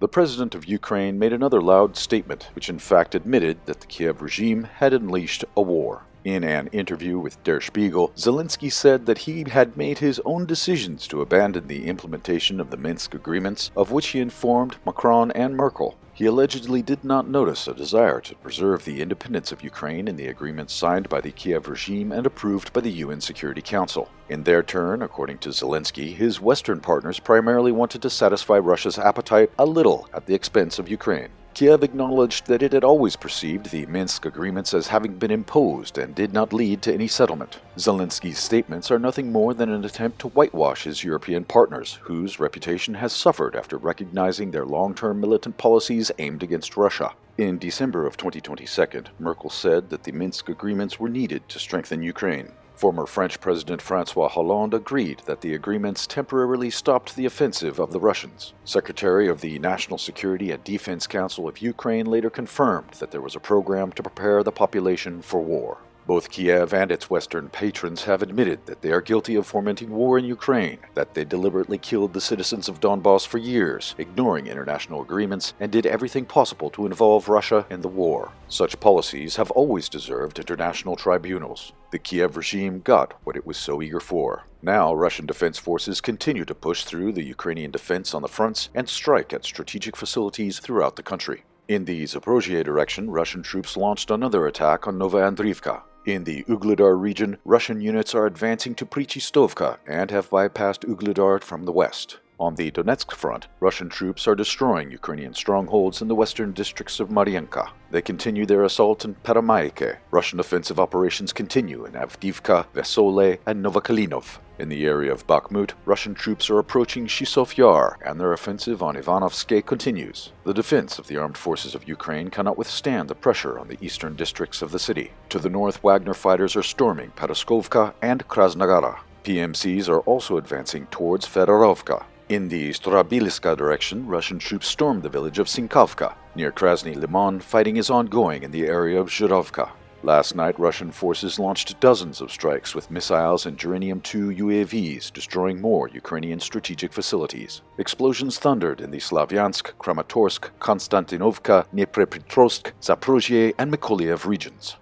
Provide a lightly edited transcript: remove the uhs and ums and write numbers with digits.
The president of Ukraine made another loud statement, which in fact admitted that the Kiev regime had unleashed a war. In an interview with Der Spiegel, Zelensky said that he had made his own decisions to abandon the implementation of the Minsk agreements, of which he informed Macron and Merkel. He allegedly did not notice a desire to preserve the independence of Ukraine in the agreements signed by the Kiev regime and approved by the UN Security Council. In their turn, according to Zelensky, his Western partners primarily wanted to satisfy Russia's appetite a little at the expense of Ukraine. Kiev acknowledged that it had always perceived the Minsk agreements as having been imposed and did not lead to any settlement. Zelensky's statements are nothing more than an attempt to whitewash his European partners, whose reputation has suffered after recognizing their long-term militant policies aimed against Russia. In December of 2022, Merkel said that the Minsk agreements were needed to strengthen Ukraine. Former French President François Hollande agreed that the agreements temporarily stopped the offensive of the Russians. Secretary of the National Security and Defense Council of Ukraine later confirmed that there was a program to prepare the population for war. Both Kiev and its Western patrons have admitted that they are guilty of fomenting war in Ukraine, that they deliberately killed the citizens of Donbass for years, ignoring international agreements, and did everything possible to involve Russia in the war. Such policies have always deserved international tribunals. The Kiev regime got what it was so eager for. Now, Russian defense forces continue to push through the Ukrainian defense on the fronts and strike at strategic facilities throughout the country. In the Zaporozhye direction, Russian troops launched another attack on Novoandrivka. In the Ugledar region, Russian units are advancing to Prichistovka and have bypassed Ugledar from the west. On the Donetsk front, Russian troops are destroying Ukrainian strongholds in the western districts of Mariinka. They continue their assault in Peramaike. Russian offensive operations continue in Avdiivka, Vesole, and Novokalinov. In the area of Bakhmut, Russian troops are approaching Shisov Yar, and their offensive on Ivanovske continues. The defense of the armed forces of Ukraine cannot withstand the pressure on the eastern districts of the city. To the north, Wagner fighters are storming Peraskovka and Krasnogara. PMCs are also advancing towards Fedorovka. In the Strabilska direction, Russian troops stormed the village of Sinkavka. Near Krasny Liman, fighting is ongoing in the area of Zhirovka. Last night, Russian forces launched dozens of strikes with missiles and Geranium-2 UAVs, destroying more Ukrainian strategic facilities. Explosions thundered in the Slavyansk, Kramatorsk, Konstantinovka, Dnepropetrovsk, Zaporozhye, and Mykolaiv regions.